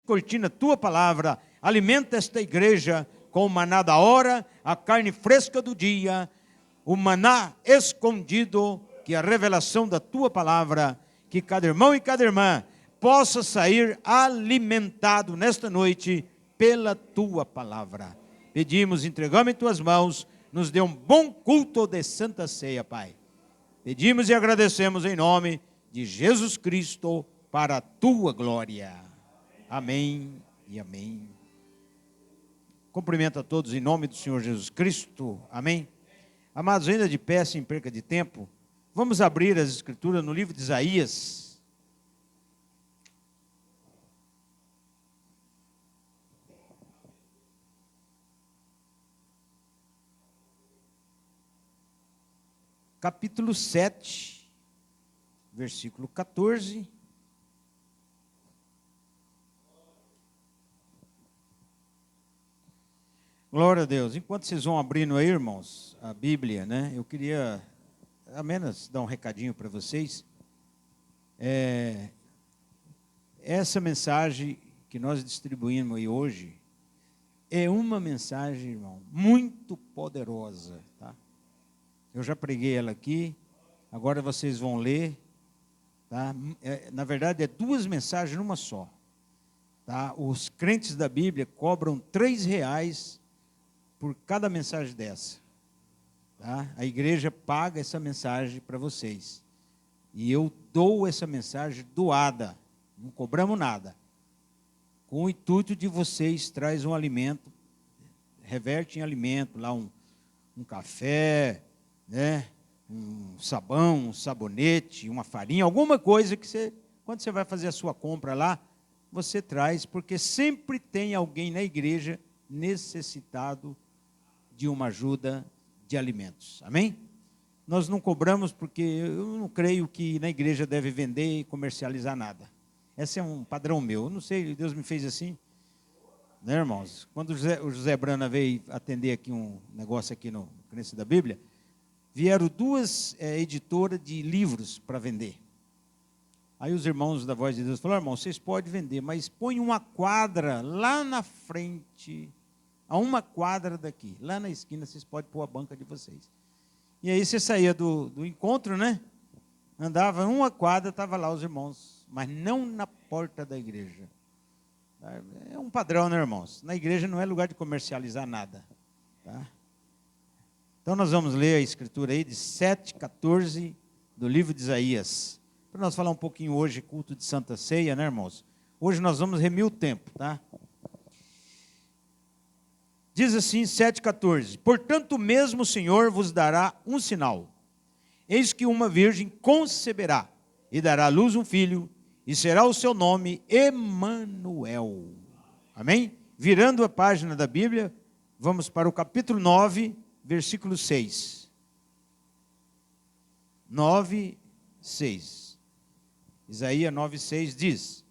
cortina tua palavra, alimenta esta igreja com o maná da hora, a carne fresca do dia, o maná escondido, que é a revelação da tua palavra, que cada irmão e cada irmã possa sair alimentado nesta noite pela tua palavra. Pedimos, entregamos em tuas mãos, nos dê um bom culto de Santa Ceia, Pai. Pedimos e agradecemos em nome de Jesus Cristo, para a tua glória. Amém e amém. Cumprimento a todos em nome do Senhor Jesus Cristo. Amém. Amados, ainda de pé, sem perca de tempo, vamos abrir as Escrituras no livro de Isaías. Capítulo 7, versículo 14. Glória a Deus. Enquanto vocês vão abrindo aí, irmãos, a Bíblia, né? Eu queria apenas dar um recadinho para vocês. Essa mensagem que nós distribuímos aí hoje é uma mensagem, irmão, muito poderosa, tá? Eu já preguei ela aqui, agora vocês vão ler, tá? Na verdade, é duas mensagens numa só, tá? Os crentes da Bíblia cobram R$3 por cada mensagem dessa, tá? A igreja paga essa mensagem para vocês, e eu dou essa mensagem doada, não cobramos nada, com o intuito de vocês traz um alimento, reverte em alimento, lá um café, né? Um sabão, um sabonete, uma farinha, alguma coisa que você, quando você vai fazer a sua compra lá, você traz, porque sempre tem alguém na igreja necessitado de uma ajuda de alimentos. Amém? Nós não cobramos porque eu não creio que na igreja deve vender e comercializar nada. Esse é um padrão meu. Eu não sei, Deus me fez assim. Né, irmãos? Quando o José Brana veio atender aqui um negócio aqui no Crença da Bíblia, vieram duas editoras de livros para vender. Aí os irmãos da Voz de Deus falaram: irmão, vocês podem vender, mas põe uma quadra lá na frente, a uma quadra daqui, lá na esquina vocês podem pôr a banca de vocês. E aí você saía do encontro, né? Andava uma quadra, estava lá os irmãos, mas não na porta da igreja. É um padrão, né, irmãos? Na igreja não é lugar de comercializar nada, tá? Então nós vamos ler a escritura aí de 7:14 do livro de Isaías. Para nós falar um pouquinho hoje, culto de Santa Ceia, né, irmãos? Hoje nós vamos remir o tempo, tá? Diz assim, 7:14. Portanto, mesmo o Senhor vos dará um sinal. Eis que uma virgem conceberá e dará à luz um filho, e será o seu nome Emanuel. Amém? Virando a página da Bíblia, vamos para o capítulo 9, versículo 6. 9, 6. Isaías 9, 6 diz: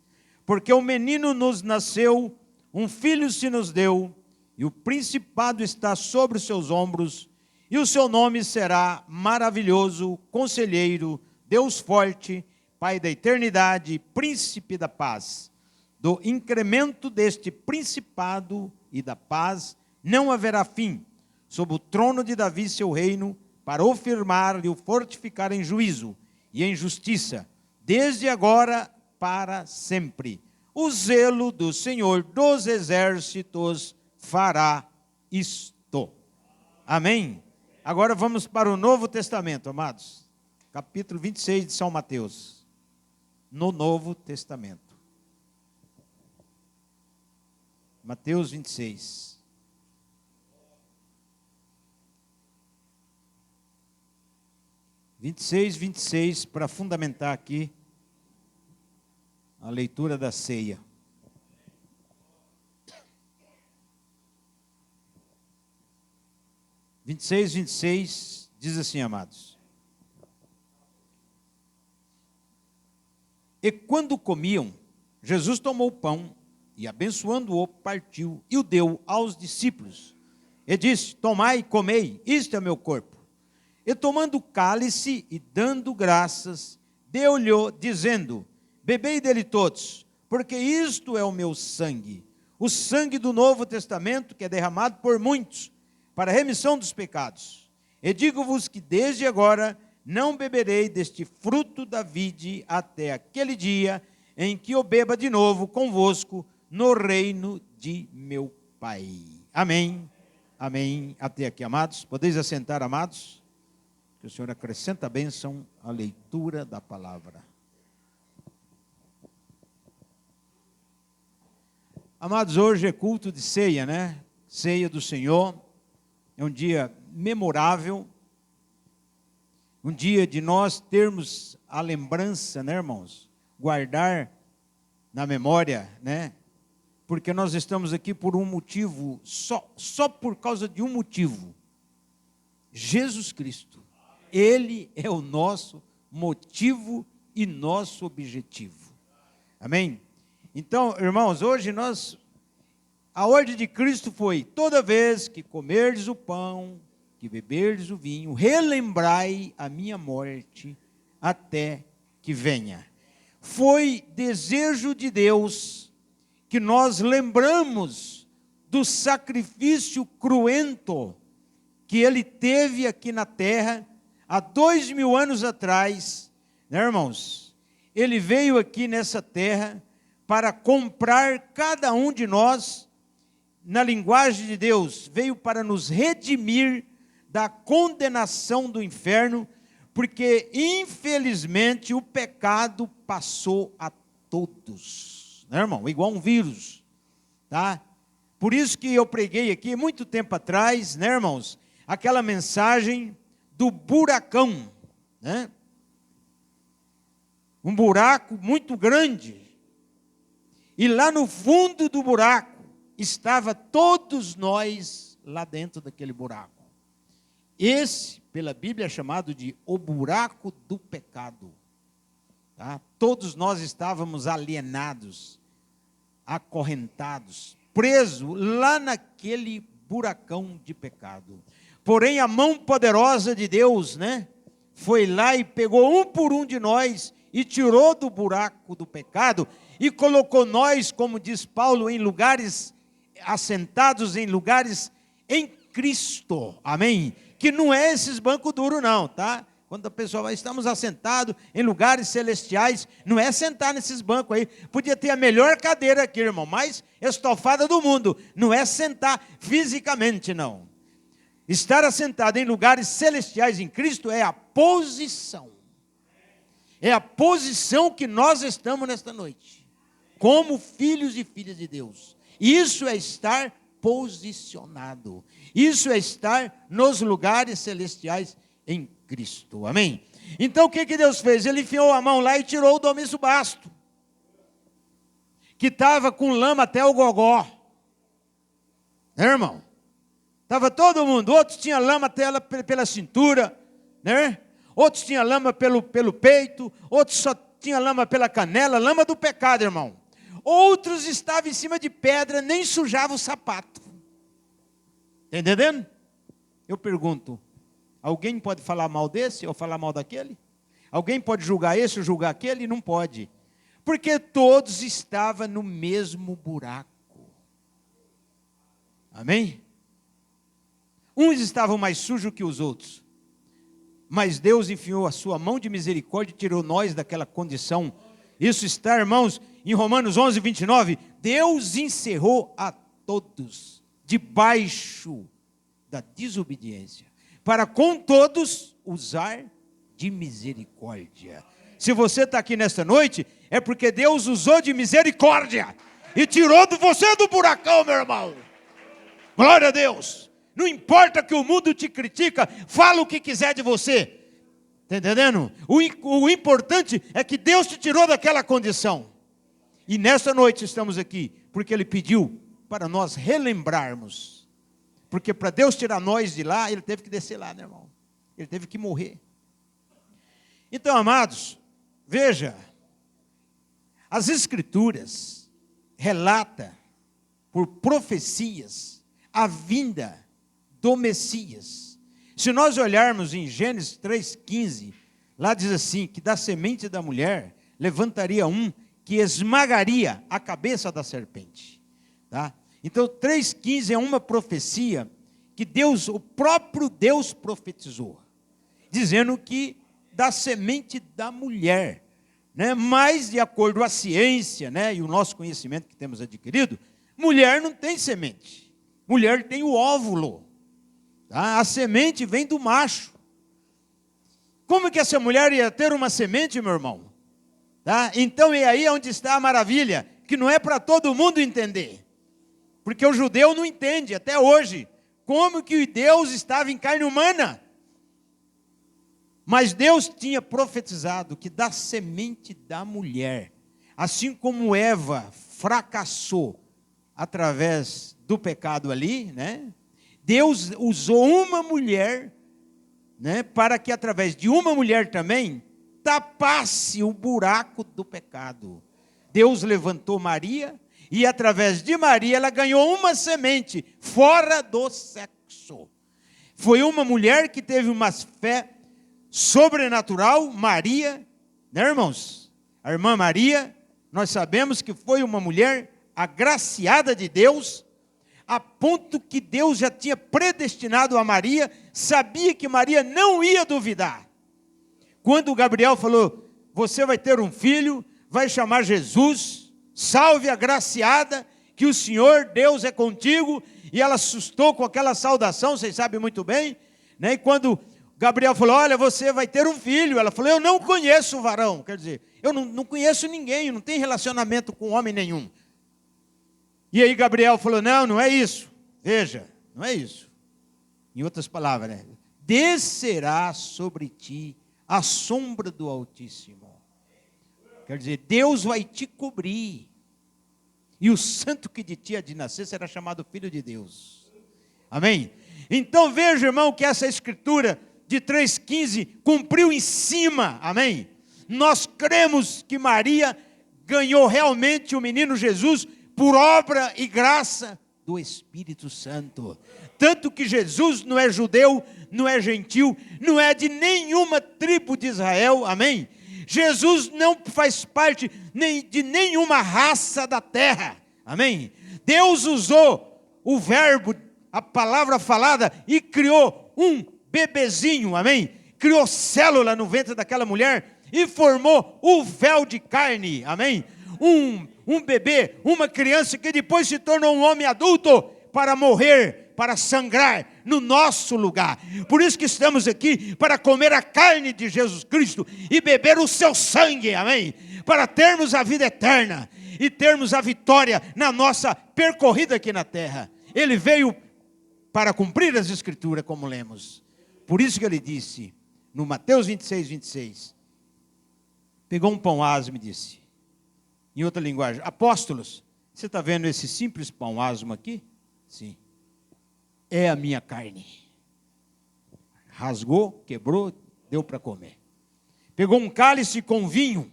porque o menino nos nasceu, um filho se nos deu, e o principado está sobre os seus ombros, e o seu nome será Maravilhoso, Conselheiro, Deus Forte, Pai da Eternidade, Príncipe da Paz. Do incremento deste principado e da paz não haverá fim, sob o trono de Davi seu reino, para o firmar e o fortificar em juízo e em justiça, desde agora para sempre. O zelo do Senhor dos exércitos fará isto. Amém? Agora vamos para o Novo Testamento, amados. Capítulo 26 de São Mateus. No Novo Testamento. Mateus 26. 26, para fundamentar aqui a leitura da ceia. Vinte e seis diz assim, amados: e quando comiam, Jesus tomou o pão e, abençoando-o, partiu e o deu aos discípulos. E disse: tomai e comei, isto é meu corpo. E tomando o cálice e dando graças, deu-lhe, dizendo: bebei dele todos, porque isto é o meu sangue, o sangue do Novo Testamento, que é derramado por muitos, para a remissão dos pecados. E digo-vos que desde agora não beberei deste fruto da vide até aquele dia em que eu beba de novo convosco no reino de meu Pai. Amém, amém. Até aqui, amados. Podeis assentar, amados, que o Senhor acrescenta a bênção à leitura da palavra. Amados, hoje é culto de ceia, né? Ceia do Senhor. É um dia memorável, um dia de nós termos a lembrança, né, irmãos? Guardar na memória, né? Porque nós estamos aqui por um motivo, só por causa de um motivo: Jesus Cristo. Ele é o nosso motivo e nosso objetivo. Amém? Então, irmãos, hoje a ordem de Cristo foi: toda vez que comerdes o pão, que beberdes o vinho, relembrai a minha morte até que venha. Foi desejo de Deus que nós lembramos do sacrifício cruento que ele teve aqui na terra há 2000 anos atrás, né, irmãos? Ele veio aqui nessa terra para comprar cada um de nós, na linguagem de Deus, veio para nos redimir da condenação do inferno, porque infelizmente o pecado passou a todos, né, irmão? Igual um vírus, tá? Por isso que eu preguei aqui muito tempo atrás, né, irmãos, aquela mensagem do buracão, né? Um buraco muito grande. E lá no fundo do buraco, estava todos nós lá dentro daquele buraco. Esse, pela Bíblia, é chamado de o buraco do pecado. Tá? Todos nós estávamos alienados, acorrentados, presos lá naquele buracão de pecado. Porém, a mão poderosa de Deus, né, foi lá e pegou um por um de nós e tirou do buraco do pecado e colocou nós, como diz Paulo, em lugares, assentados em lugares em Cristo, amém? Que não é esses bancos duros não, tá? Quando a pessoa vai, estamos assentados em lugares celestiais, não é sentar nesses bancos aí, podia ter a melhor cadeira aqui, irmão, mais estofada do mundo, não é sentar fisicamente não. Estar assentado em lugares celestiais em Cristo é a posição. É a posição que nós estamos nesta noite, como filhos e filhas de Deus. Isso é estar posicionado. Isso é estar nos lugares celestiais em Cristo. Amém? Então o que Deus fez? Ele enfiou a mão lá e tirou o domiço basto, que estava com lama até o gogó. Né, irmão? Estava todo mundo. Outros tinham lama até pela cintura, né? Outros tinham lama pelo peito, outros só tinham lama pela canela, lama do pecado, irmão. Outros estavam em cima de pedra, nem sujavam o sapato. Está entendendo? Eu pergunto, alguém pode falar mal desse ou falar mal daquele? Alguém pode julgar esse ou julgar aquele? Não pode. Porque todos estavam no mesmo buraco. Amém? Uns estavam mais sujos que os outros. Mas Deus enfiou a sua mão de misericórdia e tirou nós daquela condição. Isso está, irmãos, em Romanos 11, 29. Deus encerrou a todos debaixo da desobediência, para com todos usar de misericórdia. Se você está aqui nesta noite, é porque Deus usou de misericórdia e tirou você do buracão, meu irmão. Glória a Deus. Não importa que o mundo te critica, fala o que quiser de você. Está entendendo? O importante é que Deus te tirou daquela condição. E nessa noite estamos aqui, porque Ele pediu para nós relembrarmos. Porque para Deus tirar nós de lá, Ele teve que descer lá, né, irmão? Ele teve que morrer. Então, amados, veja, as Escrituras relatam por profecias a vinda do Messias. Se nós olharmos em Gênesis 3,15, lá diz assim, que da semente da mulher levantaria um que esmagaria a cabeça da serpente. Tá? Então 3,15 é uma profecia que Deus, o próprio Deus profetizou, dizendo que da semente da mulher, né? Mas de acordo com a ciência, né, e o nosso conhecimento que temos adquirido, mulher não tem semente, mulher tem o óvulo, tá? A semente vem do macho. Como que essa mulher ia ter uma semente, meu irmão? Tá? Então é aí onde está a maravilha, que não é para todo mundo entender, porque o judeu não entende até hoje como que Deus estava em carne humana. Mas Deus tinha profetizado que da semente da mulher, assim como Eva fracassou através do pecado ali, né? Deus usou uma mulher, né, para que através de uma mulher também tapasse o buraco do pecado. Deus levantou Maria e através de Maria ela ganhou uma semente fora do sexo. Foi uma mulher que teve uma fé sobrenatural, Maria, né, irmãos? A irmã Maria, nós sabemos que foi uma mulher agraciada de Deus, a ponto que Deus já tinha predestinado a Maria, sabia que Maria não ia duvidar. Quando Gabriel falou, você vai ter um filho, vai chamar Jesus, salve agraciada, que o Senhor Deus é contigo, e ela assustou com aquela saudação, vocês sabem muito bem, né? E quando Gabriel falou, olha, você vai ter um filho, ela falou, eu não conheço o varão, quer dizer, eu não conheço ninguém, não tenho relacionamento com homem nenhum. E aí Gabriel falou, não é isso, veja, não é isso. Em outras palavras, né? Descerá sobre ti a sombra do Altíssimo. Quer dizer, Deus vai te cobrir. E o santo que de ti há de nascer será chamado Filho de Deus. Amém? Então veja, irmão, que essa escritura de 3,15 cumpriu em cima. Amém? Nós cremos que Maria ganhou realmente o menino Jesus por obra e graça do Espírito Santo. Tanto que Jesus não é judeu, não é gentil, não é de nenhuma tribo de Israel, amém? Jesus não faz parte de nenhuma raça da terra, amém? Deus usou o verbo, a palavra falada, e criou um bebezinho, amém? Criou célula no ventre daquela mulher e formou o véu de carne, amém? Um bebê, uma criança que depois se tornou um homem adulto para morrer, para sangrar no nosso lugar. Por isso que estamos aqui, para comer a carne de Jesus Cristo e beber o seu sangue, amém? Para termos a vida eterna e termos a vitória na nossa percorrida aqui na terra. Ele veio para cumprir as escrituras, como lemos. Por isso que ele disse, no Mateus 26, pegou um pão asmo e disse, em outra linguagem, apóstolos, você está vendo esse simples pão asmo aqui? Sim. É a minha carne. Rasgou, quebrou, deu para comer. Pegou um cálice com vinho,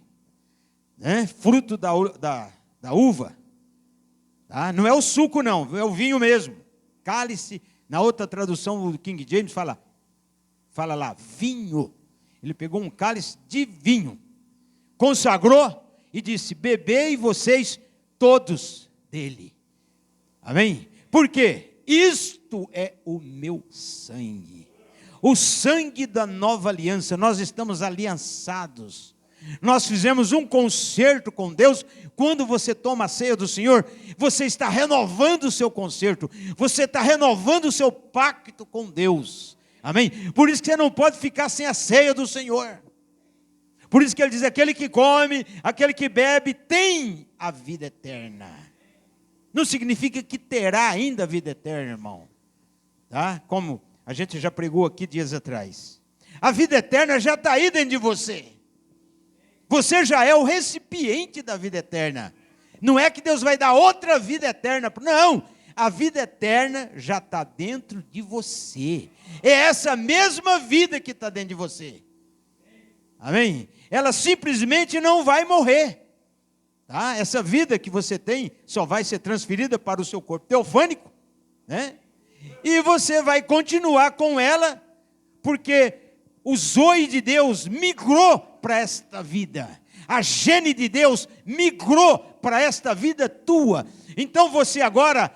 né, fruto da uva. Tá? Não é o suco não, é o vinho mesmo. Cálice, na outra tradução do King James fala lá, vinho. Ele pegou um cálice de vinho, consagrou e disse, bebei vocês todos dele. Amém? Por quê? Isto é o meu sangue, o sangue da nova aliança. Nós estamos aliançados, nós fizemos um concerto com Deus. Quando você toma a ceia do Senhor, você está renovando o seu concerto, você está renovando o seu pacto com Deus, amém? Por isso que você não pode ficar sem a ceia do Senhor. Por isso que ele diz, aquele que come, aquele que bebe, tem a vida eterna. Não significa que terá ainda a vida eterna, irmão. Tá? Como a gente já pregou aqui dias atrás. A vida eterna já está aí dentro de você. Você já é o recipiente da vida eterna. Não é que Deus vai dar outra vida eterna. Não, a vida eterna já está dentro de você. É essa mesma vida que está dentro de você. Amém? Ela simplesmente não vai morrer. Tá? Essa vida que você tem só vai ser transferida para o seu corpo teofânico, né? E você vai continuar com ela, porque o zoe de Deus migrou para esta vida. A gene de Deus migrou para esta vida tua. Então você agora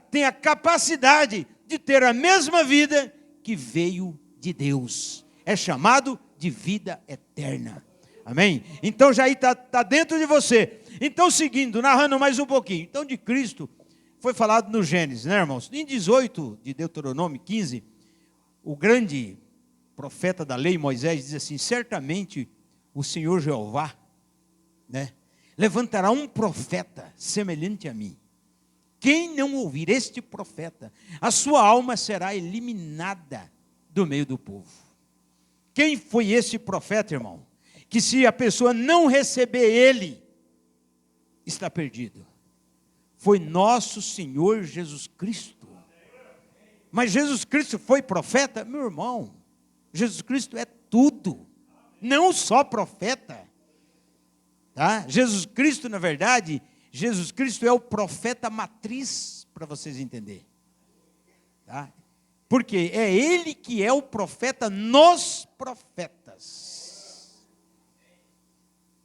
tem a capacidade de ter a mesma vida que veio de Deus. É chamado de vida eterna. Amém? Então já aí está dentro de você. Então seguindo, narrando mais um pouquinho. Então de Cristo foi falado no Gênesis, né, irmãos? Em 18 de Deuteronômio 15, o grande profeta da lei, Moisés, diz assim: certamente o Senhor Jeová, né, levantará um profeta semelhante a mim. Quem não ouvir este profeta, a sua alma será eliminada do meio do povo. Quem foi esse profeta, irmão? Que se a pessoa não receber ele, está perdido. Foi nosso Senhor Jesus Cristo. Mas Jesus Cristo foi profeta? Meu irmão, Jesus Cristo é tudo, não só profeta. Tá? Jesus Cristo, na verdade, Jesus Cristo é o profeta matriz, para vocês entenderem. Tá? Porque é ele que é o profeta nos profetas.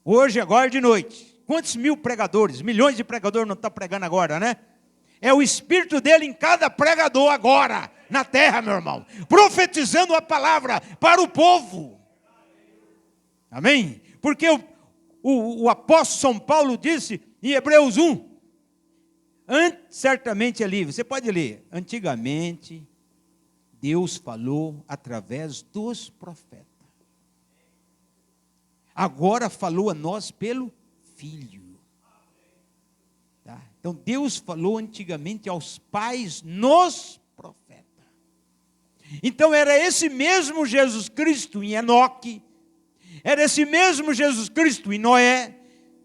Hoje, agora de noite, quantos mil pregadores, milhões de pregadores não estão pregando agora, né? É o Espírito dele em cada pregador agora, na terra, meu irmão, profetizando a palavra para o povo. Amém? Porque o apóstolo São Paulo disse em Hebreus 1, certamente ali, você pode ler, antigamente Deus falou através dos profetas. Agora falou a nós pelo Filho. Tá? Então Deus falou antigamente aos pais nos profetas. Então era esse mesmo Jesus Cristo em Enoque, era esse mesmo Jesus Cristo em Noé,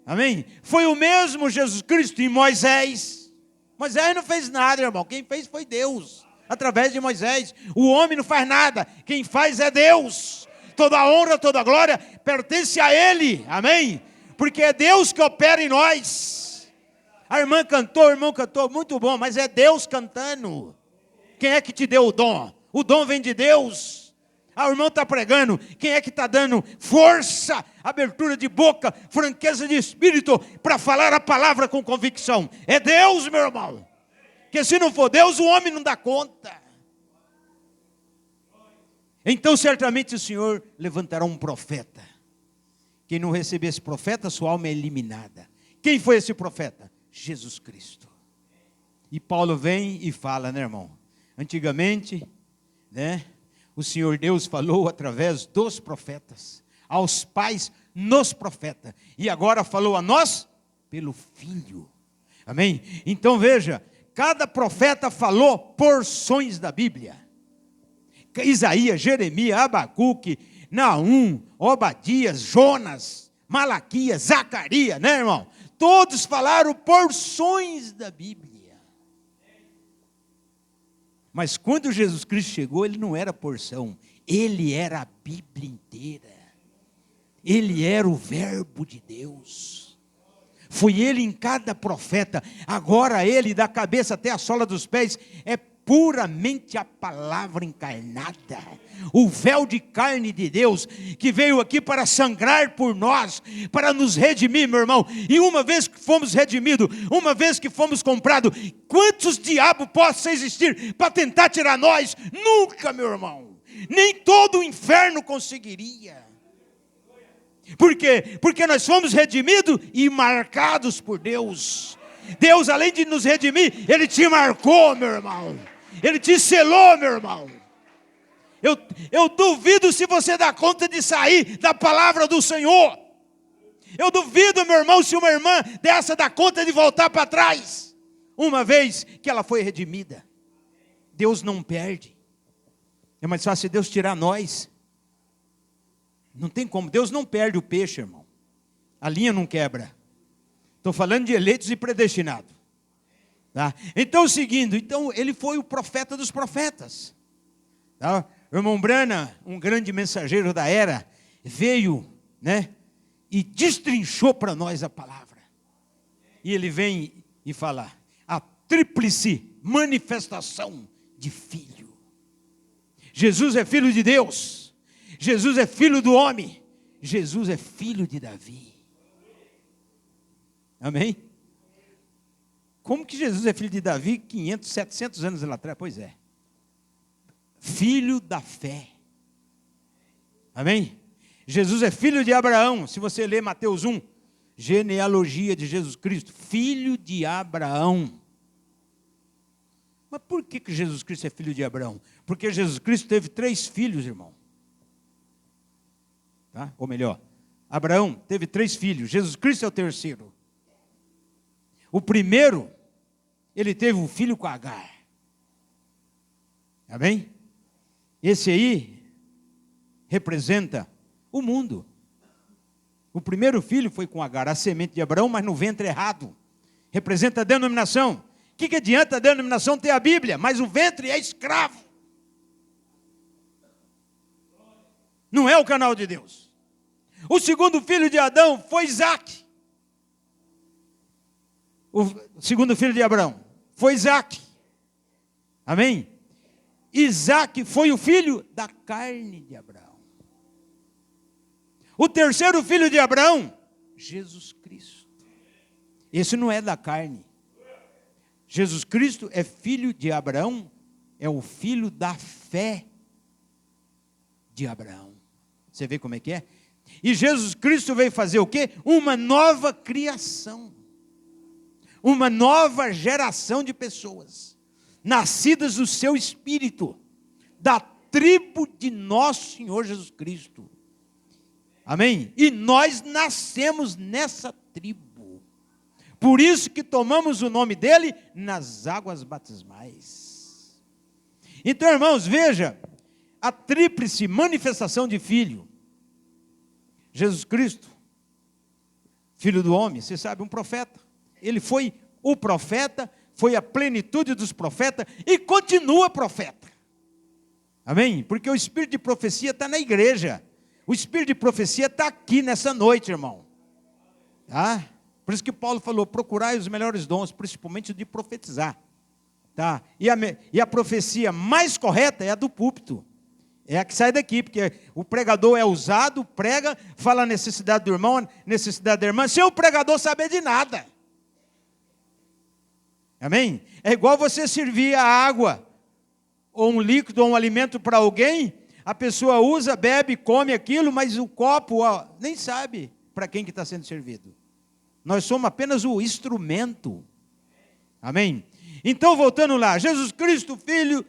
amém? Foi o mesmo Jesus Cristo em Moisés. Moisés não fez nada, irmão, quem fez foi Deus, através de Moisés. O homem não faz nada, quem faz é Deus. Toda a honra, toda a glória pertence a Ele, amém? Porque é Deus que opera em nós. A irmã cantou, o irmão cantou, muito bom, mas é Deus cantando. Quem é que te deu o dom? O dom vem de Deus. O irmão está pregando, quem é que está dando força, abertura de boca, franqueza de espírito, para falar a palavra com convicção? É Deus, meu irmão. Porque se não for Deus, o homem não dá conta. Então certamente o Senhor levantará um profeta. Quem não receber esse profeta, sua alma é eliminada. Quem foi esse profeta? Jesus Cristo. E Paulo vem e fala, né, irmão? Antigamente, né, o Senhor Deus falou através dos profetas, aos pais nos profetas, e agora falou a nós pelo Filho. Amém? Então veja, cada profeta falou porções da Bíblia. Isaías, Jeremias, Abacuque, Naum, Obadias, Jonas, Malaquias, Zacarias, né, irmão? Todos falaram porções da Bíblia. Mas quando Jesus Cristo chegou, ele não era porção, ele era a Bíblia inteira. Ele era o verbo de Deus. Foi ele em cada profeta. Agora ele, da cabeça até a sola dos pés, é puramente a palavra encarnada, o véu de carne de Deus, que veio aqui para sangrar por nós, para nos redimir, meu irmão. E uma vez que fomos redimidos, uma vez que fomos comprados, quantos diabos possam existir para tentar tirar nós? Nunca, meu irmão. Nem todo o inferno conseguiria. Por quê? Porque nós fomos redimidos e marcados por Deus. Deus, além de nos redimir, Ele te marcou, meu irmão. Ele te selou, meu irmão. Eu duvido se você dá conta de sair da palavra do Senhor. Eu duvido, meu irmão, se uma irmã dessa dá conta de voltar para trás, uma vez que ela foi redimida. Deus não perde. É mais fácil Deus tirar nós. Não tem como. Deus não perde o peixe, irmão. A linha não quebra. Estou falando de eleitos e predestinados. Tá? Então, seguindo, ele foi o profeta dos profetas. Tá? O irmão Brana, um grande mensageiro da era, veio, né, e destrinchou para nós a palavra. E ele vem e fala, a tríplice manifestação de Filho. Jesus é Filho de Deus, Jesus é Filho do homem, Jesus é filho de Davi. Amém? Como que Jesus é filho de Davi 500, 700 anos lá atrás? Pois é. Filho da fé. Amém? Jesus é filho de Abraão. Se você ler Mateus 1, genealogia de Jesus Cristo, filho de Abraão. Mas por que Jesus Cristo é filho de Abraão? Porque Jesus Cristo teve 3 filhos, irmão. Tá? Ou melhor, Abraão teve 3 filhos, Jesus Cristo é o terceiro. O primeiro, ele teve um filho com Agar. Amém? Esse aí representa o mundo. O primeiro filho foi com Agar, a semente de Abraão, mas no ventre errado. Representa a denominação. O que adianta a denominação ter a Bíblia, mas o ventre é escravo? Não é o canal de Deus. O segundo filho de Adão foi Isaac. O segundo filho de Abraão foi Isaac. Amém? Isaac foi o filho da carne de Abraão. O terceiro filho de Abraão, Jesus Cristo. Esse não é da carne. Jesus Cristo é filho de Abraão, é o filho da fé de Abraão. Você vê como é que é? E Jesus Cristo veio fazer o quê? Uma nova criação. Uma nova geração de pessoas, nascidas do seu Espírito, da tribo de nosso Senhor Jesus Cristo. Amém? E nós nascemos nessa tribo. Por isso que tomamos o nome dele nas águas batismais. Então, irmãos, veja, a tríplice manifestação de filho. Jesus Cristo, filho do homem, você sabe, um profeta. Ele foi o profeta, foi a plenitude dos profetas e continua profeta. Amém? Porque o espírito de profecia está na igreja. O espírito de profecia está aqui nessa noite, irmão. Tá? Por isso que Paulo falou, procurai os melhores dons, principalmente o de profetizar. Tá? E a profecia mais correta é a do púlpito. É a que sai daqui, porque o pregador é usado, prega, fala a necessidade do irmão, necessidade da irmã, sem o pregador saber de nada. Amém? É igual você servir a água, ou um líquido, ou um alimento para alguém, a pessoa usa, bebe, come aquilo, mas o copo nem sabe para quem que está sendo servido. Nós somos apenas o instrumento. Amém? Então, voltando lá, Jesus Cristo, filho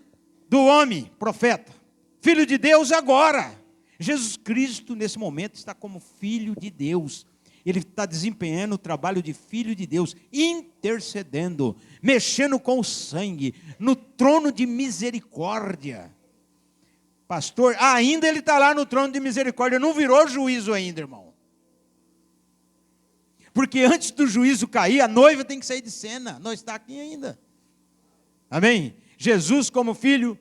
do homem, profeta, filho de Deus agora. Jesus Cristo, nesse momento, está como filho de Deus. Ele está desempenhando o trabalho de filho de Deus, intercedendo, mexendo com o sangue, no trono de misericórdia. Pastor, ainda ele está lá no trono de misericórdia, não virou juízo ainda, irmão. Porque antes do juízo cair, a noiva tem que sair de cena, não está aqui ainda. Amém? Jesus como filho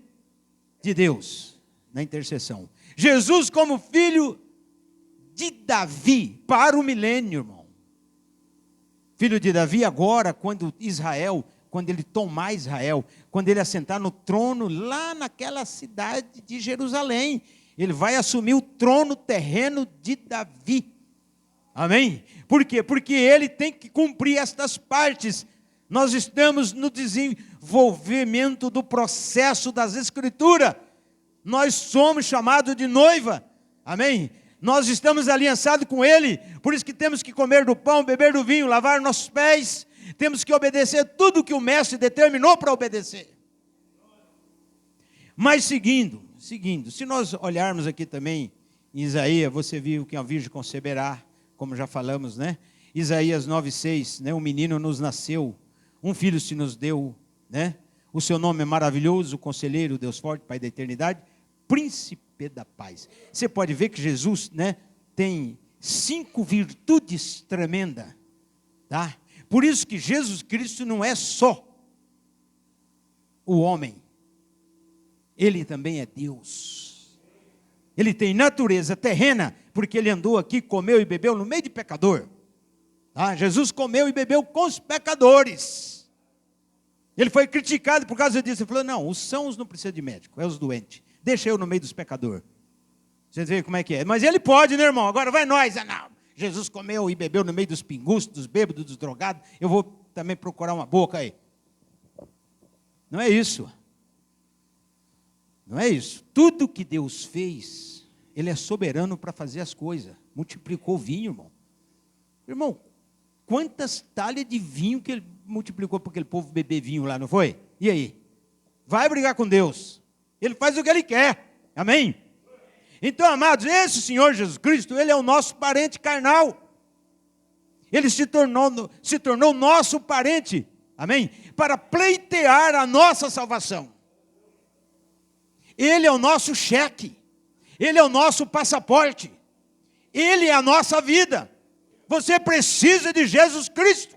de Deus, na intercessão. Jesus como filho de Davi, para o milênio, irmão. Filho de Davi agora, quando ele tomar Israel, quando ele assentar no trono, lá naquela cidade de Jerusalém, ele vai assumir o trono terreno de Davi. Amém? Por quê? Porque ele tem que cumprir estas partes. Nós estamos no desenvolvimento do processo das Escrituras. Nós somos chamados de noiva. Amém? Nós estamos aliançados com Ele, por isso que temos que comer do pão, beber do vinho, lavar nossos pés, temos que obedecer tudo que o Mestre determinou para obedecer. Mas seguindo, se nós olharmos aqui também em Isaías, você viu que a virgem conceberá, como já falamos, né? Isaías 9:6, né? Um menino nos nasceu, um filho se nos deu, né? O seu nome é maravilhoso, Conselheiro, Deus forte, Pai da eternidade, Príncipe da paz. Você pode ver que Jesus, né, tem 5 virtudes tremendas, tá? Por isso que Jesus Cristo não é só o homem, ele também é Deus. Ele tem natureza terrena, porque ele andou aqui, comeu e bebeu no meio de pecador. Tá? Jesus comeu e bebeu com os pecadores. Ele foi criticado por causa disso. Ele falou, não, os sãos não precisam de médico, é os doentes. Deixa eu no meio dos pecadores. Você vê como é que é. Mas ele pode, né, irmão? Agora vai nós. Ah, não. Jesus comeu e bebeu no meio dos pingus, dos bêbados, dos drogados. Eu vou também procurar uma boca aí. Não é isso. Não é isso. Tudo que Deus fez, Ele é soberano para fazer as coisas. Multiplicou o vinho, irmão. Irmão, quantas talhas de vinho que Ele multiplicou para aquele povo beber vinho lá, não foi? E aí? Vai brigar com Deus. Ele faz o que Ele quer. Amém? Então, amados, esse Senhor Jesus Cristo, Ele é o nosso parente carnal. Ele se tornou nosso parente, amém? Para pleitear a nossa salvação. Ele é o nosso cheque. Ele é o nosso passaporte. Ele é a nossa vida. Você precisa de Jesus Cristo.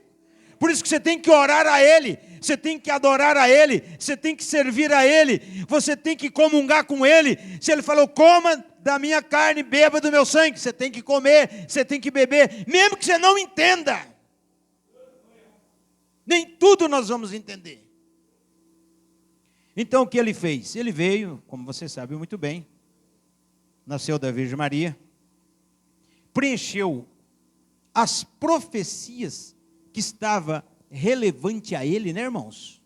Por isso que você tem que orar a Ele, você tem que adorar a Ele, você tem que servir a Ele, você tem que comungar com Ele. Se Ele falou, coma da minha carne, beba do meu sangue, você tem que comer, você tem que beber, mesmo que você não entenda. Nem tudo nós vamos entender. Então o que Ele fez? Ele veio, como você sabe muito bem, nasceu da Virgem Maria, preencheu as profecias que estava relevante a Ele, né, irmãos?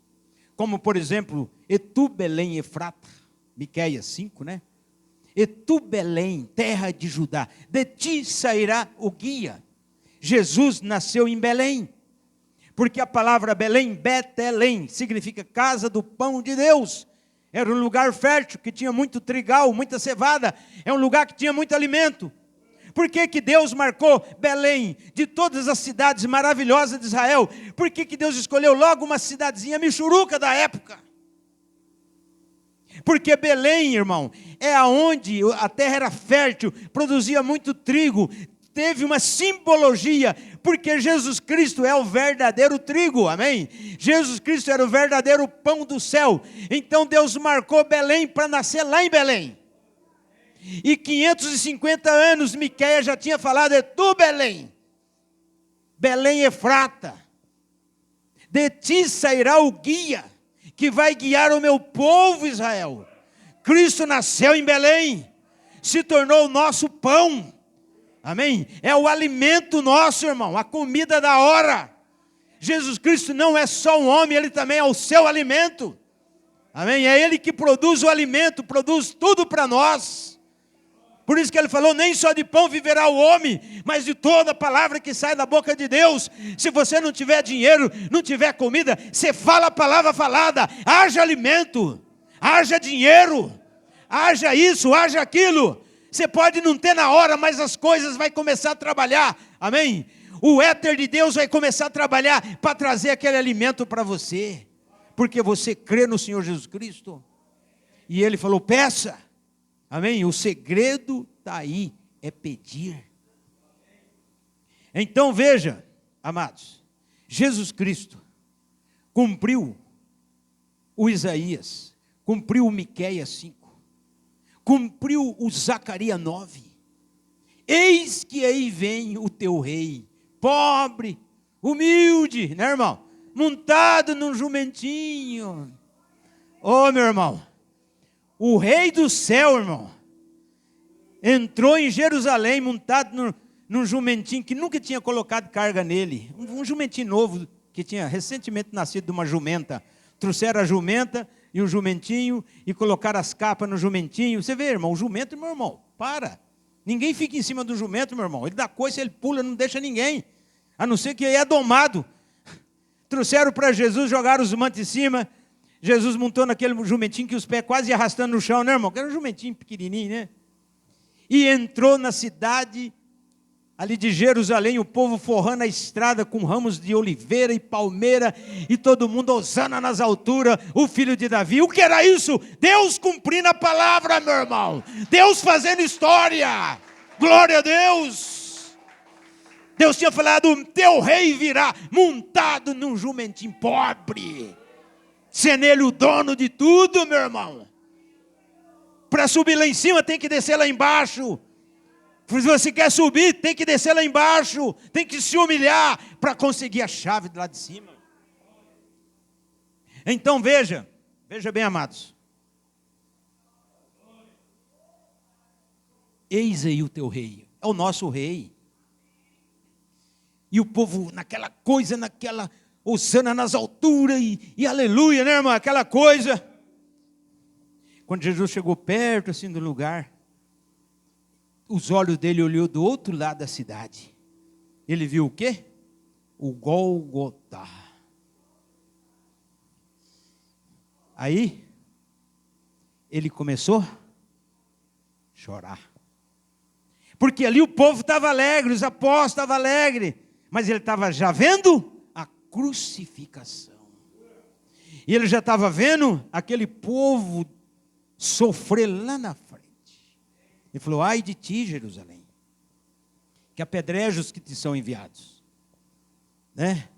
Como, por exemplo, E tu, Belém, Efrata, Miqueias 5, né? E tu, Belém, terra de Judá, de ti sairá o guia. Jesus nasceu em Belém, porque a palavra Belém, Betelém, significa casa do pão de Deus. Era um lugar fértil, que tinha muito trigal, muita cevada, é um lugar que tinha muito alimento. Por que que Deus marcou Belém de todas as cidades maravilhosas de Israel? Por que que Deus escolheu logo uma cidadezinha michuruca da época? Porque Belém, irmão, é aonde a terra era fértil, produzia muito trigo, teve uma simbologia, porque Jesus Cristo é o verdadeiro trigo, amém? Jesus Cristo era o verdadeiro pão do céu. Então Deus marcou Belém para nascer lá em Belém. E 550 anos Miqueias já tinha falado, é tu, Belém, Belém Efrata, de ti sairá o guia, que vai guiar o meu povo Israel. Cristo nasceu em Belém, se tornou o nosso pão, amém? É o alimento nosso, irmão, a comida da hora. Jesus Cristo não é só um homem, Ele também é o seu alimento, amém? É Ele que produz o alimento, produz tudo para nós. Por isso que Ele falou, nem só de pão viverá o homem, mas de toda palavra que sai da boca de Deus. Se você não tiver dinheiro, não tiver comida, você fala a palavra falada, haja alimento, haja dinheiro, haja isso, haja aquilo. Você pode não ter na hora, mas as coisas vão começar a trabalhar, amém? O éter de Deus vai começar a trabalhar para trazer aquele alimento para você, porque você crê no Senhor Jesus Cristo. E Ele falou, peça. Amém? O segredo está aí, é pedir. Então veja, amados, Jesus Cristo cumpriu o Isaías, cumpriu o Miqueias 5, cumpriu o Zacarias 9. Eis que aí vem o teu rei, pobre, humilde, né, irmão? Montado num jumentinho. Ô, meu irmão, o rei do céu, irmão, entrou em Jerusalém montado num jumentinho que nunca tinha colocado carga nele. Um jumentinho novo que tinha recentemente nascido de uma jumenta. Trouxeram a jumenta e o jumentinho e colocaram as capas no jumentinho. Você vê, irmão, o jumento, meu irmão, para. Ninguém fica em cima do jumento, meu irmão. Ele dá coice, ele pula, não deixa ninguém. A não ser que ele é domado. Trouxeram para Jesus, jogaram os mantos em cima. Jesus montou naquele jumentinho que os pés quase arrastando no chão, né, irmão? Que era um jumentinho pequenininho, né? E entrou na cidade, ali de Jerusalém, o povo forrando a estrada com ramos de oliveira e palmeira, e todo mundo hosana nas alturas, o filho de Davi. O que era isso? Deus cumprindo a palavra, meu irmão. Deus fazendo história. Glória a Deus. Deus tinha falado, teu rei virá montado num jumentinho pobre. Ser nele o dono de tudo, meu irmão. Para subir lá em cima, tem que descer lá embaixo. Se você quer subir, tem que descer lá embaixo. Tem que se humilhar para conseguir a chave de lá de cima. Então veja bem, amados. eis aí o teu rei. É o nosso rei. E o povo naquela coisa, naquela hosana nas alturas, e aleluia, né, irmão? Aquela coisa. Quando Jesus chegou perto, assim, do lugar, os olhos dele olhou do outro lado da cidade. Ele viu o quê? O Gólgota. Aí, ele começou a chorar. Porque ali o povo estava alegre, os apóstolos estavam alegres. Mas ele estava já vendo a crucificação. E ele já estava vendo aquele povo sofrer lá na frente. Ele falou, ai de ti, Jerusalém, que apedreja os que te são enviados. Né?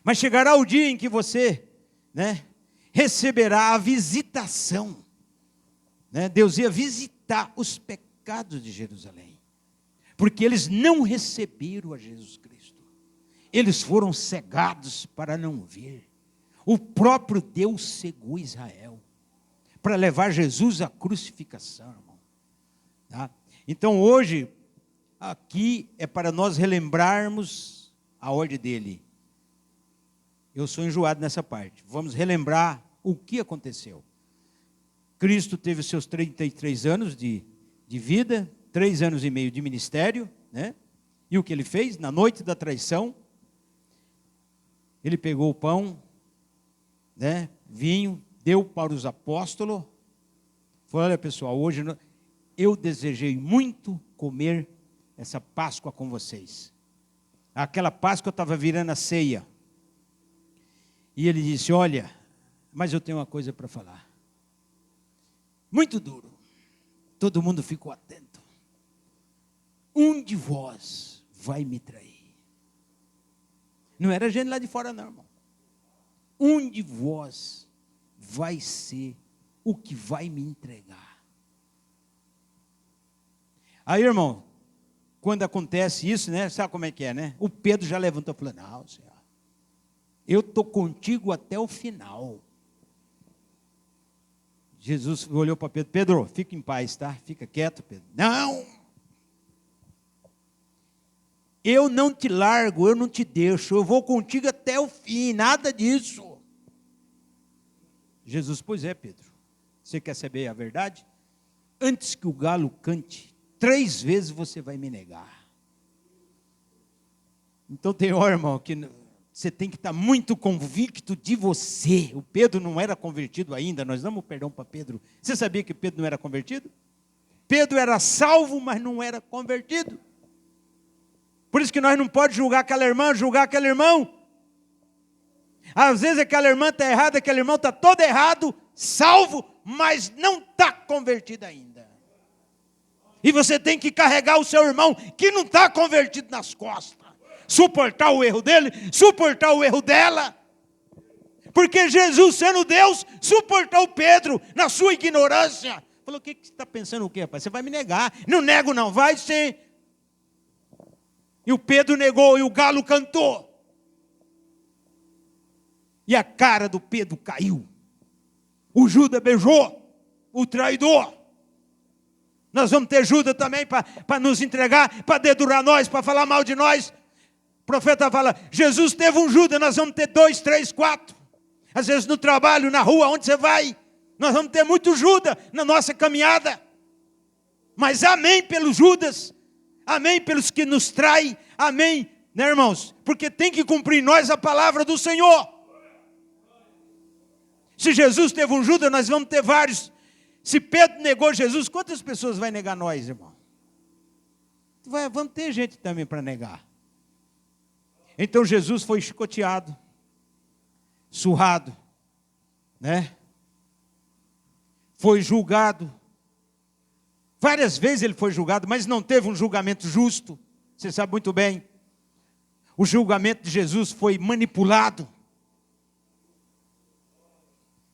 Mas chegará o dia em que você, né, receberá a visitação. Né? Deus ia visitar os pecados de Jerusalém. Porque eles não receberam a Jesus Cristo. Eles foram cegados para não ver. O próprio Deus cegou Israel para levar Jesus à crucificação, irmão. Tá? Então hoje, aqui é para nós relembrarmos a ordem dele. Eu sou enjoado nessa parte. Vamos relembrar o que aconteceu. Cristo teve seus 33 anos de vida, 3 anos e meio de ministério, né? E o que ele fez? Na noite da traição, ele pegou o pão, né, vinho, deu para os apóstolos, falou, olha pessoal, hoje eu desejei muito comer essa Páscoa com vocês. Aquela Páscoa estava virando a ceia. E ele disse, olha, mas eu tenho uma coisa para falar. Muito duro. Todo mundo ficou atento. Um de vós vai me trair. Não era gente lá de fora não, irmão. Um de vós vai ser o que vai me entregar. Aí, irmão, quando acontece isso, né? Sabe como é que é, né? O Pedro já levantou e falou, não, Senhor, eu estou contigo até o final. Jesus olhou para Pedro, Pedro, fica em paz, tá? Fica quieto, Pedro. Não! Eu não te largo, eu não te deixo, eu vou contigo até o fim, nada disso. Jesus, pois é, Pedro, você quer saber a verdade? Antes que o galo cante, 3 vezes você vai me negar. Então tem hora, irmão, que você tem que estar muito convicto de você. O Pedro não era convertido ainda, nós damos perdão para Pedro. Você sabia que Pedro não era convertido? Pedro era salvo, mas não era convertido. Por isso que nós não podemos julgar aquela irmã, julgar aquele irmão. Às vezes aquela irmã está errada, aquele irmão está todo errado, salvo, mas não está convertido ainda. E você tem que carregar o seu irmão que não está convertido nas costas. Suportar o erro dele, suportar o erro dela. Porque Jesus, sendo Deus, suportou Pedro na sua ignorância. Falou, o que você está pensando o quê, rapaz? Você vai me negar. Não nego não, vai sim. E o Pedro negou, e o galo cantou. E a cara do Pedro caiu. O Judas beijou o traidor. Nós vamos ter Judas também para nos entregar, para dedurar nós, para falar mal de nós. O profeta fala, Jesus teve um Judas, nós vamos ter 2, 3, 4. Às vezes no trabalho, na rua, onde você vai, nós vamos ter muito Judas na nossa caminhada. Mas amém pelos Judas. Amém pelos que nos traem, amém, né, irmãos? Porque tem que cumprir nós a palavra do Senhor. Se Jesus teve um Judas, nós vamos ter vários. Se Pedro negou Jesus, quantas pessoas vai negar nós, irmão? Vamos ter gente também para negar. Então Jesus foi chicoteado, surrado, né? Foi julgado. Várias vezes ele foi julgado, mas não teve um julgamento justo. Você sabe muito bem. O julgamento de Jesus foi manipulado.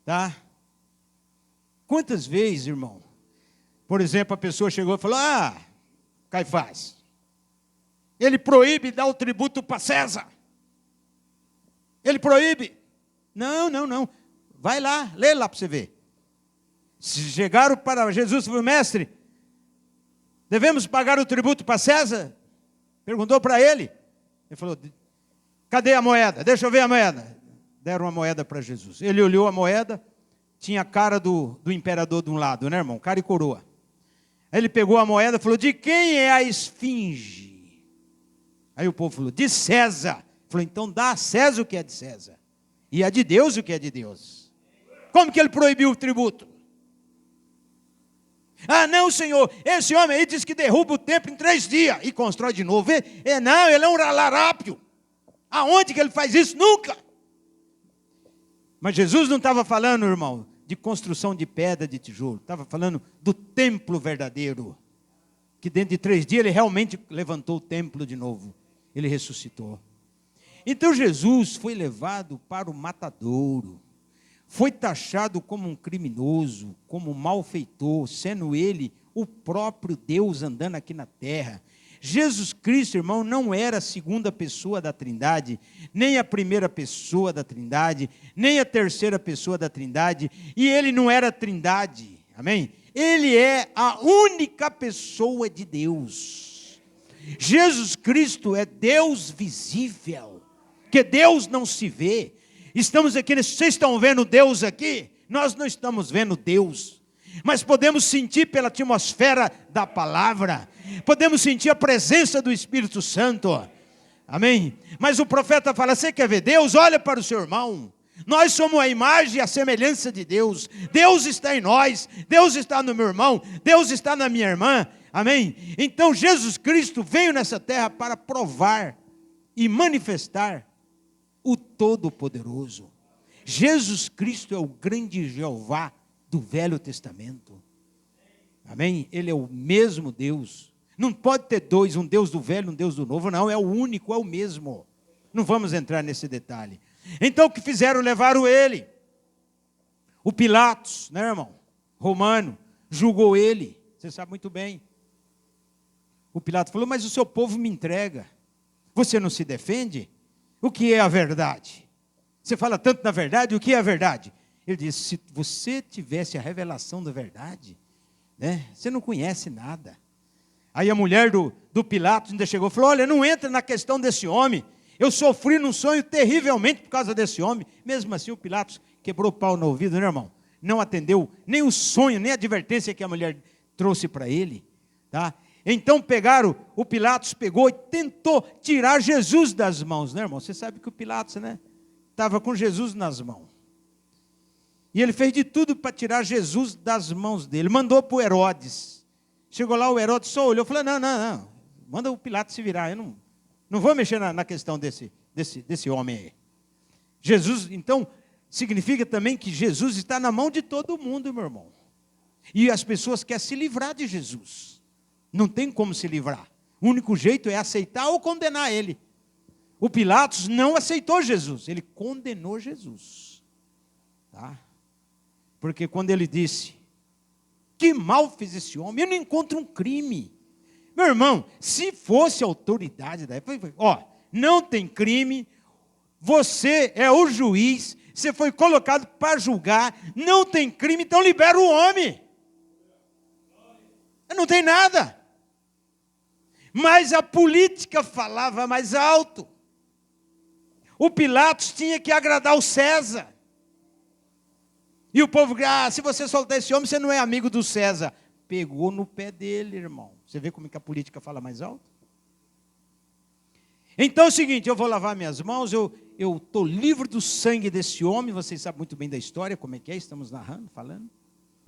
Tá? Quantas vezes, irmão? Por exemplo, a pessoa chegou e falou, Caifás, ele proíbe dar o tributo para César. Ele proíbe. Não. Vai lá, lê lá para você ver. Se chegaram para Jesus e falaram, mestre, devemos pagar o tributo para César? Perguntou para ele. Ele falou, cadê a moeda? Deixa eu ver a moeda. Deram a moeda para Jesus. Ele olhou a moeda, tinha a cara do imperador de um lado, né, irmão? Cara e coroa. Aí ele pegou a moeda e falou, de quem é a esfinge? Aí o povo falou, de César. Ele falou, então dá a César o que é de César. E a de Deus o que é de Deus. Como que ele proibiu o tributo? Ah, não, senhor, esse homem aí diz que derruba o templo em 3 dias e constrói de novo. Não, ele é um larápio. Aonde que ele faz isso? Nunca. Mas Jesus não estava falando, irmão, de construção de pedra, de tijolo. Estava falando do templo verdadeiro. Que dentro de 3 dias ele realmente levantou o templo de novo. Ele ressuscitou. Então Jesus foi levado para o matadouro. Foi taxado como um criminoso, como um malfeitor, sendo ele o próprio Deus andando aqui na terra. Jesus Cristo, irmão, não era a segunda pessoa da Trindade, nem a primeira pessoa da Trindade, nem a terceira pessoa da Trindade, e ele não era a Trindade, amém? Ele é a única pessoa de Deus. Jesus Cristo é Deus visível, que Deus não se vê. Estamos aqui, vocês estão vendo Deus aqui? Nós não estamos vendo Deus, mas podemos sentir pela atmosfera da palavra, podemos sentir a presença do Espírito Santo, amém? Mas o profeta fala, você quer ver Deus? Olha para o seu irmão, nós somos a imagem e a semelhança de Deus, Deus está em nós, Deus está no meu irmão, Deus está na minha irmã, amém? Então Jesus Cristo veio nessa terra para provar e manifestar o Todo-Poderoso. Jesus Cristo é o grande Jeová do Velho Testamento. Amém? Ele é o mesmo Deus. Não pode ter dois, um Deus do Velho e um Deus do Novo. Não, é o único, é o mesmo. Não vamos entrar nesse detalhe. Então o que fizeram? Levaram ele. O Pilatos, né, irmão? Romano, julgou ele. Você sabe muito bem. O Pilatos falou, mas o seu povo me entrega. Você não se defende? O que é a verdade? Você fala tanto da verdade, o que é a verdade? Ele disse, se você tivesse a revelação da verdade, né, você não conhece nada. Aí a mulher do Pilatos ainda chegou e falou, olha, não entra na questão desse homem. Eu sofri num sonho terrivelmente por causa desse homem. Mesmo assim o Pilatos quebrou o pau no ouvido, né, irmão? Não atendeu nem o sonho, nem a advertência que a mulher trouxe para ele, tá? Então pegaram, o Pilatos pegou e tentou tirar Jesus das mãos, né, irmão? Você sabe que o Pilatos, né, estava com Jesus nas mãos. E ele fez de tudo para tirar Jesus das mãos dele. Mandou para o Herodes. Chegou lá, o Herodes só olhou e falou, não, manda o Pilatos se virar, eu não vou mexer na questão desse homem aí. Jesus, então, significa também que Jesus está na mão de todo mundo, meu irmão. E as pessoas querem se livrar de Jesus. Não tem como se livrar. O único jeito é aceitar ou condenar ele. O Pilatos não aceitou Jesus, ele condenou Jesus. Tá? Porque quando ele disse, que mal fez esse homem, eu não encontro um crime. Meu irmão, se fosse autoridade da época, não tem crime, você é o juiz, você foi colocado para julgar, não tem crime, então libera o homem. Não tem nada. Mas a política falava mais alto. O Pilatos tinha que agradar o César. E o povo, se você soltar esse homem, você não é amigo do César. Pegou no pé dele, irmão. Você vê como é que a política fala mais alto? Então é o seguinte, eu vou lavar minhas mãos, eu estou livre do sangue desse homem, vocês sabem muito bem da história, como é que é, estamos narrando, falando.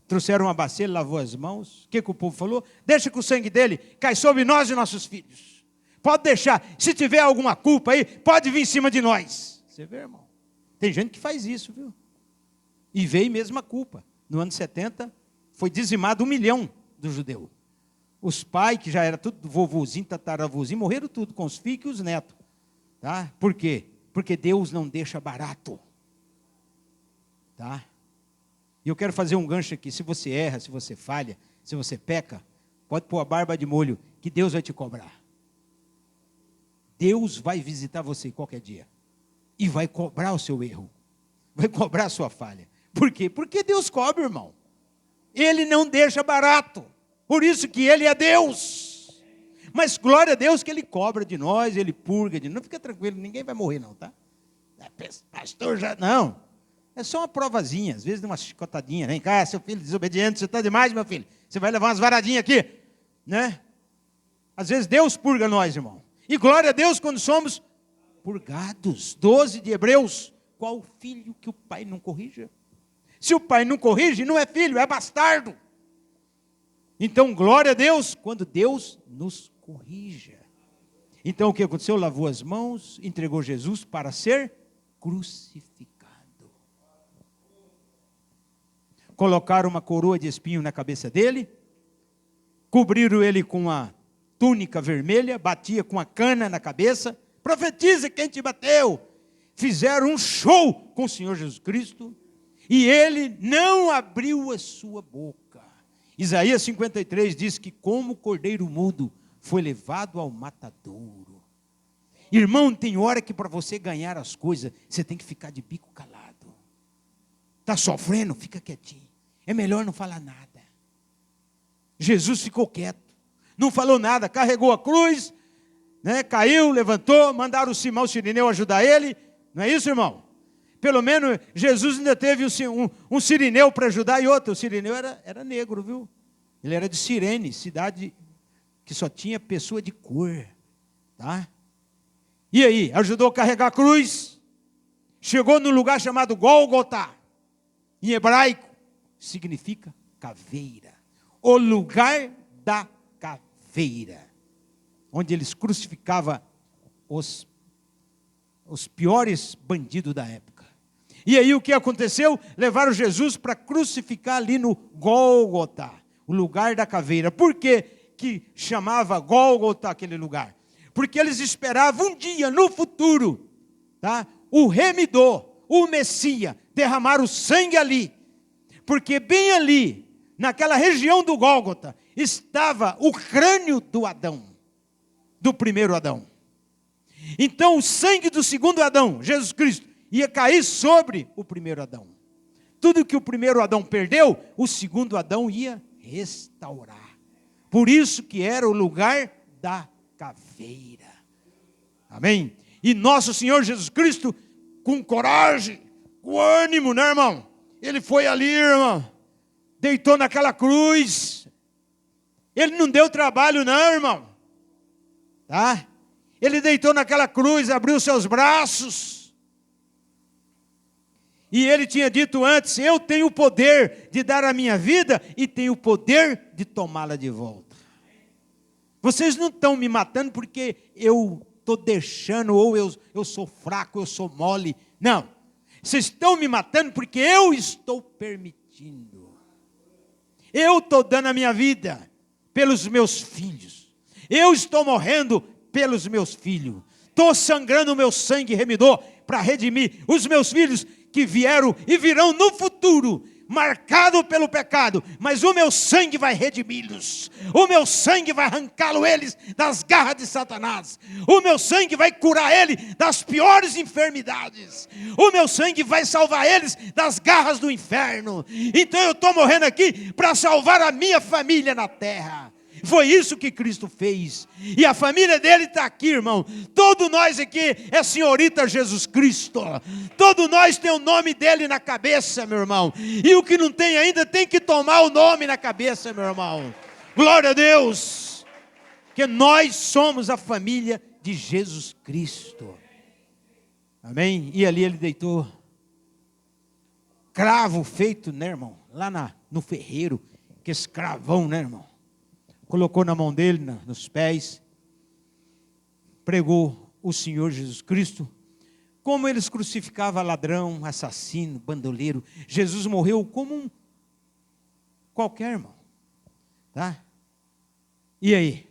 Trouxeram uma bacia, ele lavou as mãos. O que o povo falou? Deixa que o sangue dele cai sobre nós e nossos filhos. Pode deixar. Se tiver alguma culpa aí, pode vir em cima de nós. Você vê, irmão? Tem gente que faz isso, viu? E veio mesmo a culpa. No ano 70, foi dizimado 1 milhão do judeu. Os pais, que já era tudo vovozinho, tataravôzinho, morreram tudo, com os filhos e os netos. Tá? Por quê? Porque Deus não deixa barato. Tá? E eu quero fazer um gancho aqui. Se você erra, se você falha, se você peca, pode pôr a barba de molho, que Deus vai te cobrar. Deus vai visitar você qualquer dia. E vai cobrar o seu erro. Vai cobrar a sua falha. Por quê? Porque Deus cobra, irmão. Ele não deixa barato. Por isso que Ele é Deus. Mas glória a Deus que Ele cobra de nós, Ele purga de nós. Não fica tranquilo, ninguém vai morrer não, tá? Pastor, já não. É só uma provazinha, às vezes uma chicotadinha. Vem cá, seu filho desobediente, você está demais, meu filho. Você vai levar umas varadinhas aqui, né? Às vezes Deus purga nós, irmão. E glória a Deus quando somos purgados. 12 de Hebreus. Qual filho que o pai não corrija? Se o pai não corrige, não é filho, é bastardo. Então, glória a Deus quando Deus nos corrija. Então, o que aconteceu? Lavou as mãos, entregou Jesus para ser crucificado. Colocaram uma coroa de espinho na cabeça dele, cobriram ele com uma túnica vermelha, batia com a cana na cabeça, profetiza quem te bateu. Fizeram um show com o Senhor Jesus Cristo, e ele não abriu a sua boca. Isaías 53 diz que como cordeiro mudo foi levado ao matadouro. Irmão, tem hora que para você ganhar as coisas, você tem que ficar de bico calado. Está sofrendo? Fica quietinho. É melhor não falar nada. Jesus ficou quieto. Não falou nada, carregou a cruz, né, caiu, levantou, mandaram o Simão Sirineu ajudar ele. Não é isso, irmão? Pelo menos Jesus ainda teve um sirineu para ajudar e outro. O sirineu era negro, viu? Ele era de Cirene, cidade que só tinha pessoa de cor. Tá? E aí, ajudou a carregar a cruz. Chegou num lugar chamado Gólgota. Em hebraico, significa caveira. O lugar da caveira. Onde eles crucificavam os piores bandidos da época. E aí o que aconteceu? Levaram Jesus para crucificar ali no Gólgota, o lugar da caveira. Por que chamava Gólgota aquele lugar? Porque eles esperavam um dia no futuro, tá? O remidor, o Messias, derramar o sangue ali. Porque bem ali, naquela região do Gólgota, estava o crânio do Adão, do primeiro Adão. Então o sangue do segundo Adão, Jesus Cristo, ia cair sobre o primeiro Adão. Tudo que o primeiro Adão perdeu, o segundo Adão ia restaurar. Por isso que era o lugar da caveira. Amém? E nosso Senhor Jesus Cristo, com coragem, com ânimo, né, irmão? Ele foi ali, irmão, deitou naquela cruz. Ele não deu trabalho, não, irmão. Tá? Ele deitou naquela cruz, abriu seus braços. E ele tinha dito antes, eu tenho o poder de dar a minha vida e tenho o poder de tomá-la de volta. Vocês não estão me matando porque eu estou deixando, ou eu sou fraco, eu sou mole. Não. Vocês estão me matando porque eu estou permitindo. Eu estou dando a minha vida pelos meus filhos. Eu estou morrendo pelos meus filhos. Estou sangrando o meu sangue remidor para redimir os meus filhos que vieram e virão no futuro, marcado pelo pecado, mas o meu sangue vai redimi-los, o meu sangue vai arrancá-los eles das garras de Satanás, o meu sangue vai curar ele das piores enfermidades, o meu sangue vai salvar eles das garras do inferno. Então eu estou morrendo aqui para salvar a minha família na terra. Foi isso que Cristo fez. E a família dele está aqui, irmão. Todos nós aqui é senhorita Jesus Cristo. Todos nós tem o nome dele na cabeça, meu irmão. E o que não tem ainda tem que tomar o nome na cabeça, meu irmão. Glória a Deus. Que nós somos a família de Jesus Cristo. Amém? E ali ele deitou. Cravo feito, né, irmão? Lá no ferreiro. Que escravão, né, irmão? Colocou na mão dele, nos pés, pregou o Senhor Jesus Cristo, como eles crucificavam ladrão, assassino, bandoleiro. Jesus morreu como um qualquer irmão, tá? E aí,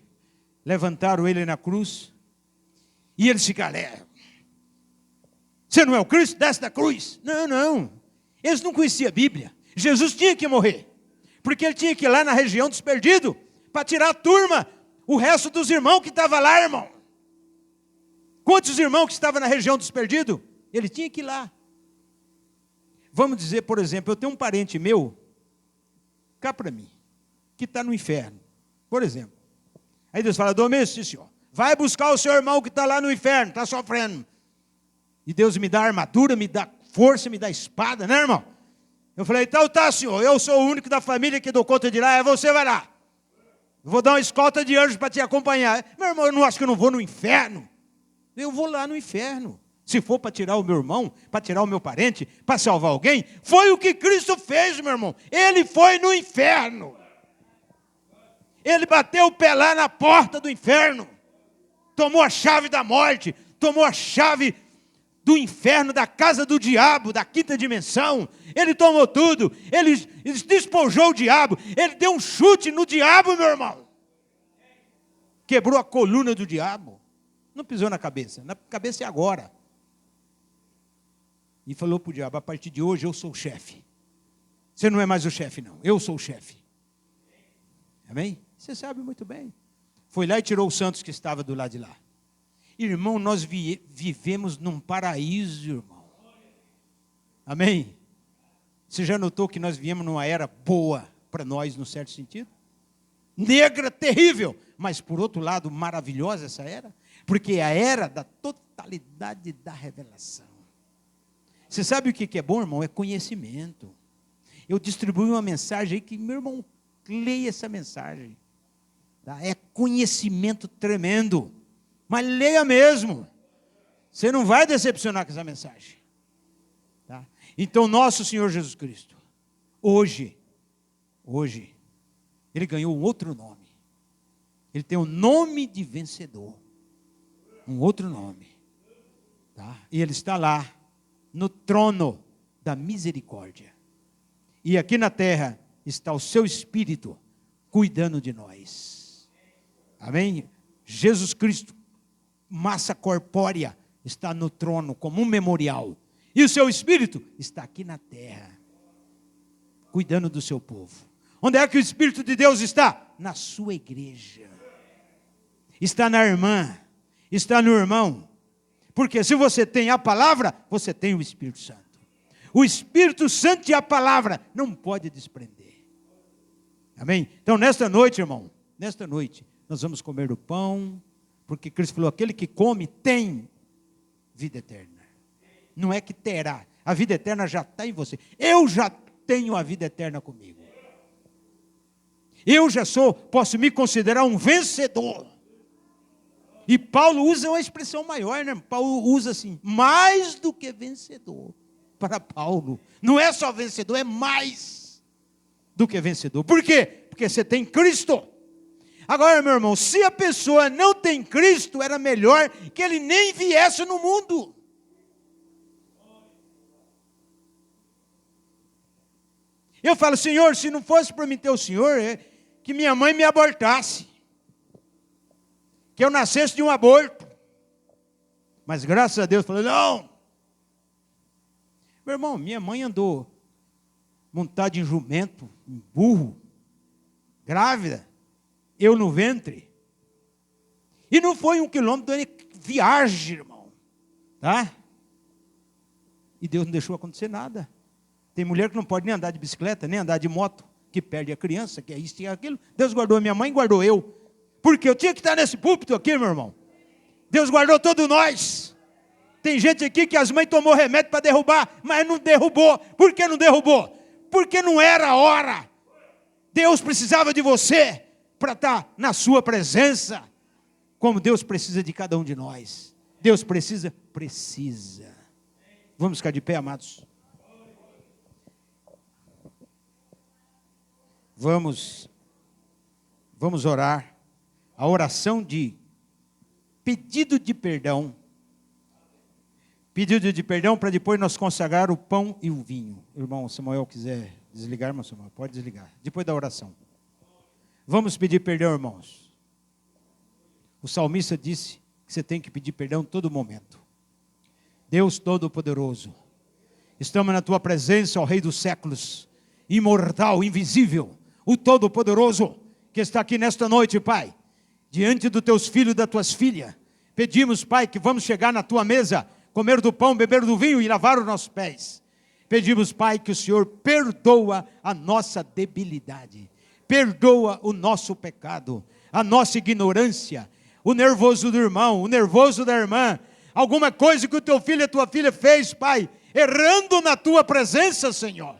levantaram ele na cruz, e eles ficaram, você não é o Cristo? Desce da cruz. Não, eles não conheciam a Bíblia. Jesus tinha que morrer, porque ele tinha que ir lá na região dos perdidos, para tirar a turma, o resto dos irmãos que estavam lá, irmão. Quantos irmãos que estavam na região dos perdidos? Ele tinha que ir lá. Vamos dizer, por exemplo, eu tenho um parente meu, cá para mim, que está no inferno. Por exemplo. Aí Deus fala, Domênico, senhor, vai buscar o seu irmão que está lá no inferno, está sofrendo. E Deus me dá armadura, me dá força, me dá espada, né, irmão? Eu falei, então tá, senhor, eu sou o único da família que dou conta de ir lá, é você, vai lá. Eu vou dar uma escolta de anjos para te acompanhar. Meu irmão, eu não acho que eu não vou no inferno. Eu vou lá no inferno. Se for para tirar o meu irmão, para tirar o meu parente, para salvar alguém, foi o que Cristo fez, meu irmão. Ele foi no inferno. Ele bateu o pé lá na porta do inferno. Tomou a chave da morte, tomou a chave do inferno, da casa do diabo, da quinta dimensão. Ele tomou tudo, ele despojou o diabo, ele deu um chute no diabo, meu irmão. Quebrou a coluna do diabo. Não pisou na cabeça é agora. E falou para o diabo, a partir de hoje eu sou o chefe. Você não é mais o chefe não, eu sou o chefe. Amém? Você sabe muito bem. Foi lá e tirou os santos que estavam do lado de lá. Irmão, nós vivemos num paraíso, irmão. Amém? Você já notou que nós viemos numa era boa para nós, no certo sentido? Negra, terrível, mas por outro lado, maravilhosa essa era, porque é a era da totalidade da revelação. Você sabe o que é bom, irmão? É conhecimento. Eu distribuí uma mensagem aí que, meu irmão, leia essa mensagem. Tá? É conhecimento tremendo. Mas leia mesmo. Você não vai decepcionar com essa mensagem. Tá? Então, nosso Senhor Jesus Cristo, hoje, Ele ganhou um outro nome. Ele tem o nome de vencedor. Um outro nome. Tá? E Ele está lá, no trono da misericórdia. E aqui na terra está o seu Espírito cuidando de nós. Amém? Jesus Cristo, massa corpórea, está no trono como um memorial. E o seu Espírito está aqui na terra, cuidando do seu povo. Onde é que o Espírito de Deus está? Na sua igreja. Está na irmã, está no irmão. Porque se você tem a palavra, você tem o Espírito Santo. O Espírito Santo e a palavra não pode desprender. Amém? Então, nesta noite, irmão, nesta noite, nós vamos comer do pão, porque Cristo falou, aquele que come tem vida eterna. Não é que terá, a vida eterna já está em você. Eu já tenho a vida eterna comigo. Eu já posso me considerar um vencedor. E Paulo usa uma expressão maior, né? Paulo usa assim, mais do que vencedor. Para Paulo, não é só vencedor, é mais do que vencedor. Por quê? Porque você tem Cristo. Agora, meu irmão, se a pessoa não tem Cristo, era melhor que ele nem viesse no mundo. Eu falo, Senhor, se não fosse para mim ter o Senhor, que minha mãe me abortasse. Que eu nascesse de um aborto. Mas graças a Deus, falou, não. Meu irmão, minha mãe andou montada em jumento, em burro, grávida, eu no ventre. E não foi 1 quilômetro de viagem, irmão. Tá? E Deus não deixou acontecer nada. Tem mulher que não pode nem andar de bicicleta, nem andar de moto, que perde a criança, que é isso e aquilo. Deus guardou a minha mãe, guardou eu. Porque eu tinha que estar nesse púlpito aqui, meu irmão. Deus guardou todos nós. Tem gente aqui que as mães tomou remédio para derrubar, mas não derrubou. Por que não derrubou? Porque não era a hora. Deus precisava de você para estar na sua presença. Como Deus precisa de cada um de nós. Deus precisa. Vamos ficar de pé, amados. Vamos orar. A oração de pedido de perdão. Pedido de perdão para depois nós consagrar o pão e o vinho. Irmão Samuel quiser desligar, irmão Samuel, pode desligar. Depois da oração. Vamos pedir perdão, irmãos. O salmista disse que você tem que pedir perdão em todo momento. Deus Todo-Poderoso, estamos na tua presença, ó Rei dos séculos, imortal, invisível, o Todo-Poderoso, que está aqui nesta noite, Pai, diante dos teus filhos e das tuas filhas. Pedimos, Pai, que vamos chegar na tua mesa, comer do pão, beber do vinho e lavar os nossos pés. Pedimos, Pai, que o Senhor perdoa a nossa debilidade. perdoa o nosso pecado, a nossa ignorância, o nervoso do irmão, o nervoso da irmã, alguma coisa que o teu filho e a tua filha fez, Pai, errando na tua presença, Senhor.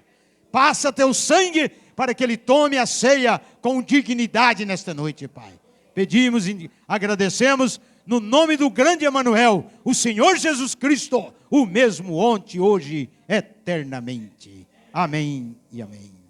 Passa teu sangue para que ele tome a ceia com dignidade nesta noite, Pai. Pedimos e agradecemos no nome do grande Emanuel, o Senhor Jesus Cristo, o mesmo ontem, hoje, eternamente. Amém e amém.